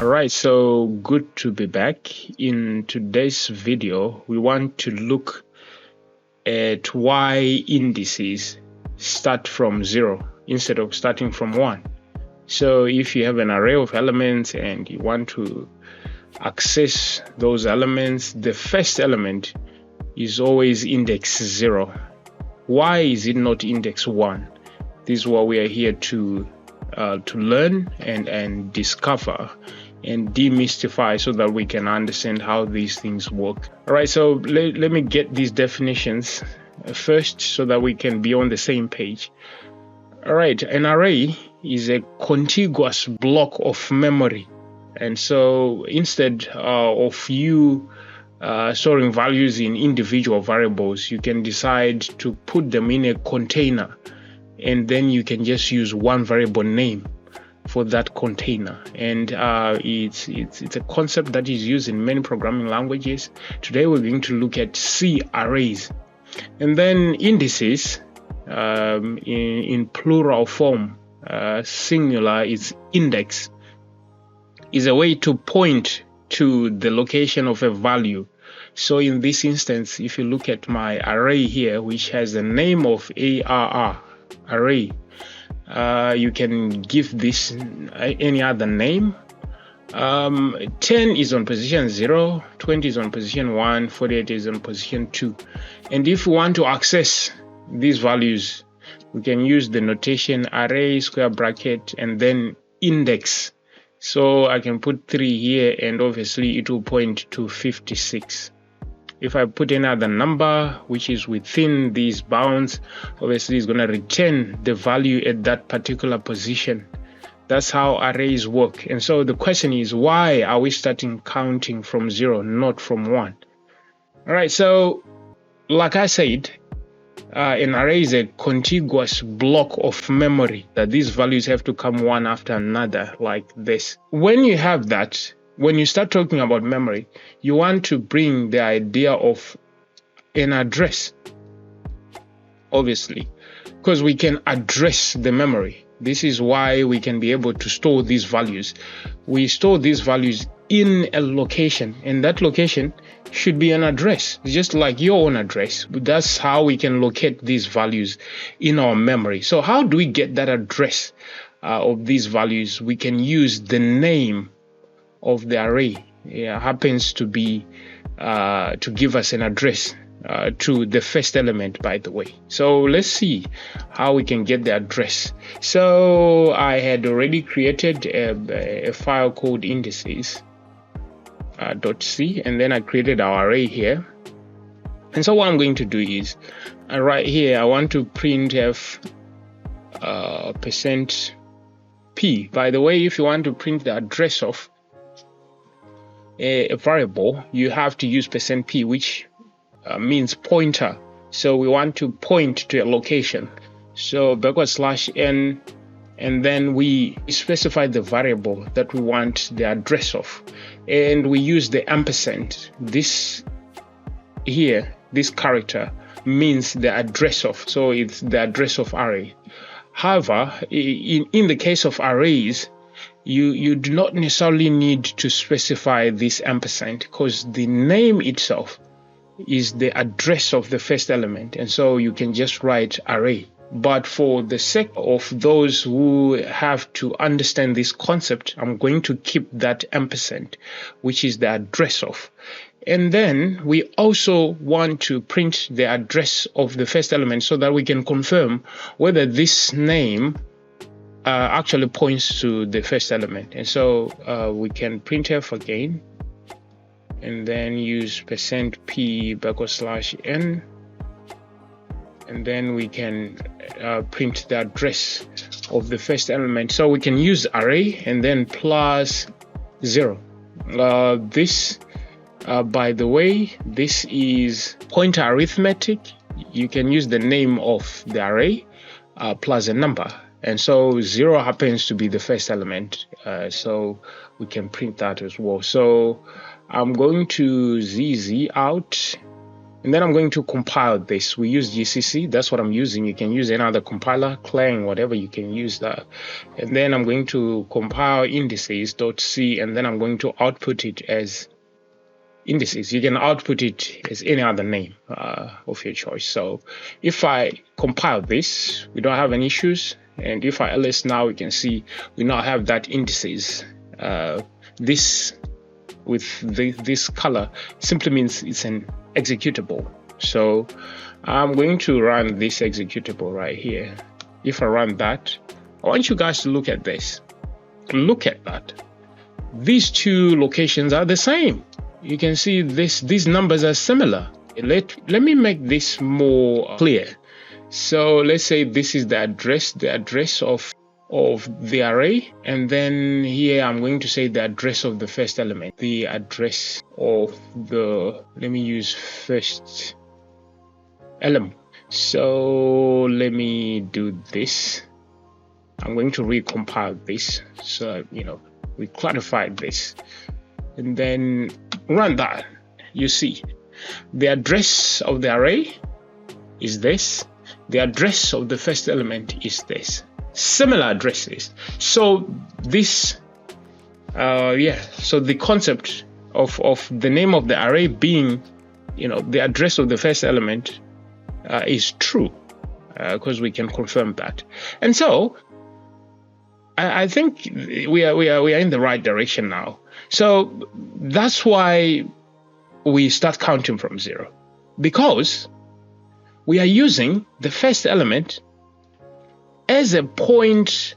Alright, so good to be back. In today's video, we want to look at why indices start from 0 instead of starting from 1. So if you have an array of elements and you want to access those elements, the first element is always index 0. Why is it not index 1? This is what we are here to learn and discover and demystify so that we can understand how these things work. All right, so let me get these definitions first so that we can be on the same page. All right, an array is a contiguous block of memory. And so instead of you storing values in individual variables, you can decide to put them in a container, and then you can just use one variable name for that container. And it's a concept that is used in many programming languages. Today we're going to look at C arrays. And then indices in plural form, singular is index, is a way to point to the location of a value. So in this instance, if you look at my array here, which has the name of ARR, array, you can give this any other name. 10 is on position 0, 20 is on position 1, 48 is on position 2. And if we want to access these values, we can use the notation array square bracket and then index. So I can put 3 here, and obviously it will point to 56. If I put another number which is within these bounds, obviously it's going to return the value at that particular position. That's how arrays work. And so the question is, why are we starting counting from 0, not from 1? All right, so like I said, an array is a contiguous block of memory that these values have to come one after another like this. When you have that, when you start talking about memory, you want to bring the idea of an address, obviously, because we can address the memory. This is why we can be able to store these values. We store these values in a location, and that location should be an address, just like your own address. That's how we can locate these values in our memory. So how do we get that address of these values? We can use the name of the array. Happens to be to give us an address to the first element, by the way. So let's see how we can get the address. So I had already created a file called indices .c, and then I created our array here. And so what I'm going to do is right here I want to printf %p. By the way, if you want to print the address of a variable, you have to use %p, which means pointer. So we want to point to a location. So /n, and then we specify the variable that we want the address of, and we use the ampersand. This here, this character means the address of, so it's the address of array. However, in the case of arrays, you do not necessarily need to specify this ampersand, because the name itself is the address of the first element, and so you can just write array. But for the sake of those who have to understand this concept, I'm going to keep that ampersand, which is the address of. And then we also want to print the address of the first element so that we can confirm whether this name actually points to the first element. And so we can printf again, and then use %p /n, and then we can print the address of the first element. So we can use array and then plus 0. This, by the way, this is pointer arithmetic. You can use the name of the array plus a number. And so 0 happens to be the first element. So we can print that as well. So I'm going to ZZ out And then I'm going to compile this. We use GCC, that's what I'm using. You can use any other compiler, Clang, whatever, you can use that. And then I'm going to compile indices.c, and then I'm going to output it as indices. You can output it as any other name of your choice. So if I compile this, we don't have any issues. And if I ls now, we can see we now have that indices. This with this color simply means it's an executable. So I'm going to run this executable right here. If I run that, I want you guys to look at this. Look at that. These two locations are the same. You can see these numbers are similar. Let me make this more clear. So let's say this is the address of the array, and then here I'm going to say the address of the first element, the address of the, let me use first element. So let me do this. I'm going to recompile this, so we clarified this, and then run that. You see the address of the array is this, the address of the first element is this. Similar addresses. So this so the concept of the name of the array being the address of the first element is true, because we can confirm that. And so I think we are in the right direction now. So that's why we start counting from 0, because we are using the first element as a point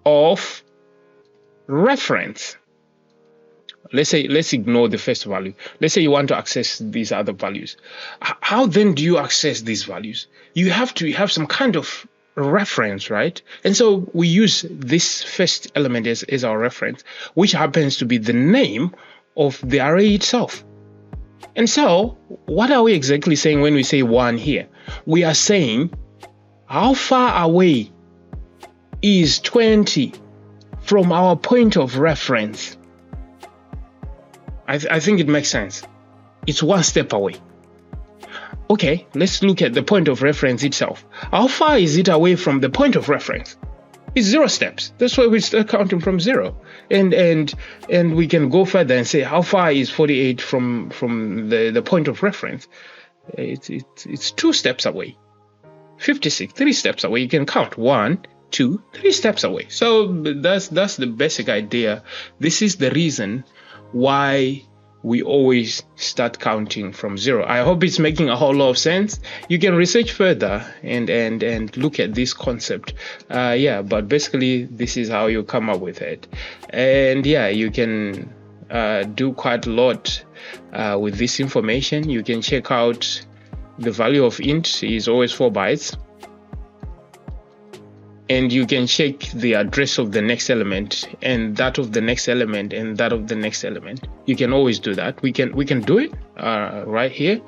of reference. Let's ignore the first value. Let's say you want to access these other values. How then do you access these values? You have to have some kind of reference, right? And so we use this first element as our reference, which happens to be the name of the array itself. And so what are we exactly saying when we say 1 here? We are saying how far away is 20 from our point of reference. I think it makes sense. It's 1 step away. Okay, let's look at the point of reference itself. How far is it away from the point of reference? It's 0 steps. That's why we start counting from 0. And we can go further and say how far is 48 from the point of reference? It's 2 steps away. 56, 3 steps away. You can count 1, 2, 3 steps away. So that's the basic idea. This is the reason why we always start counting from 0. I hope it's making a whole lot of sense. You can research further and look at this concept. But basically this is how you come up with it. And you can do quite a lot with this information. You can check out the value of int is always 4 bytes. And you can check the address of the next element and that of the next element and that of the next element. You can always do that. We can do it right here.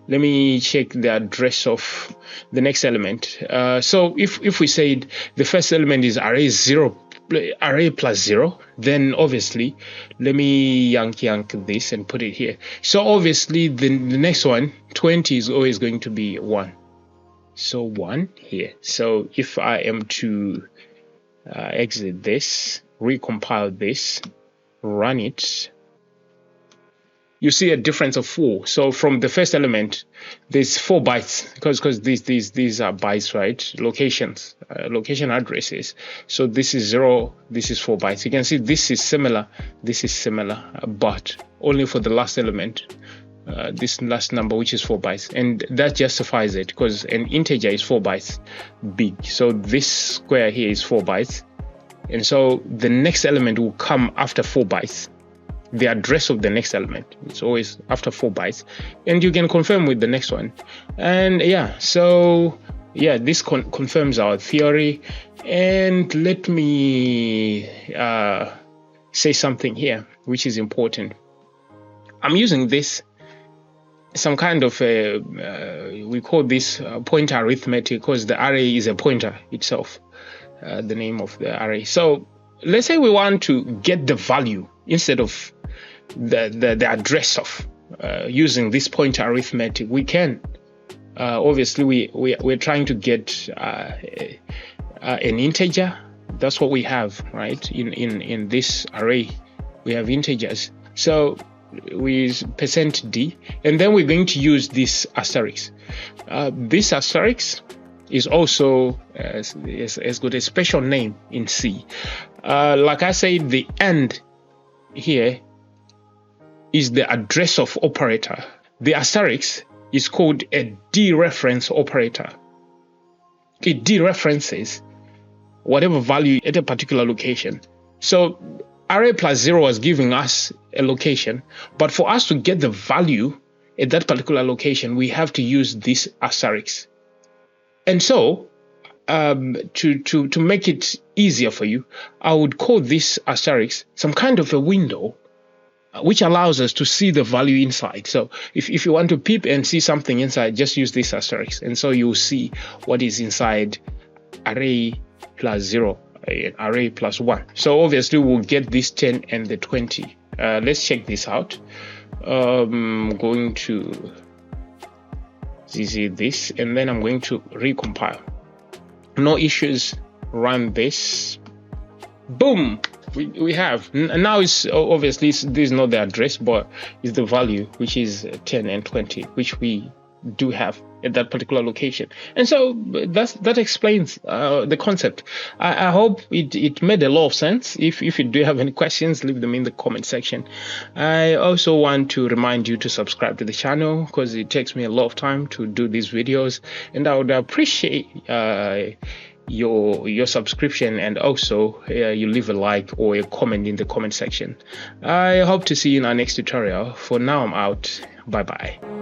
Let me check the address of the next element. So if we said the first element is array plus 0, then obviously let me yank this and put it here. So obviously the next one, 20, is always going to be 1. So 1 here. So if I am to exit this, recompile this, run it, you see a difference of 4. So from the first element, there's 4 bytes because these are bytes, right? Locations, location addresses. So this is 0, this is 4 bytes. You can see this is similar, but only for the last element. This last number, which is 4 bytes, and that justifies it because an integer is 4 bytes big. So this square here is 4 bytes, and so the next element will come after 4 bytes. The address of the next element is always after 4 bytes, and you can confirm with the next one. And this confirms our theory. And let me say something here which is important. I'm using this some kind of we call this pointer arithmetic because the array is a pointer itself, the name of the array. So let's say we want to get the value instead of the address of using this pointer arithmetic, we can. Obviously, we're trying to get an integer. That's what we have, right? In this array, we have integers. So we use %d, and then we're going to use this asterisk. This asterisk is also has got a special name in C. Like I said, the and here is the address of operator. The asterisk is called a dereference operator. It dereferences whatever value at a particular location. So array plus 0 was giving us a location, but for us to get the value at that particular location, we have to use this asterisk. And so to make it easier for you, I would call this asterisk some kind of a window which allows us to see the value inside. So if you want to peep and see something inside, just use this asterisk, and so you'll see what is inside array plus 0 and array plus 1. So obviously we'll get this 10 and the 20. Let's check this out. I'm going to ZZ this, and then I'm going to recompile. No issues. Run this. Boom. We have now. It's obviously this is not the address, but it's the value, which is 10 and 20, which we do have at that particular location. And so that explains the concept. I hope it made a lot of sense. If you do have any questions, leave them in the comment section. I also want to remind you to subscribe to the channel, because it takes me a lot of time to do these videos, and I would appreciate your subscription, and also you leave a like or a comment in the comment section. I hope to see you in our next tutorial. For now, I'm out. Bye bye.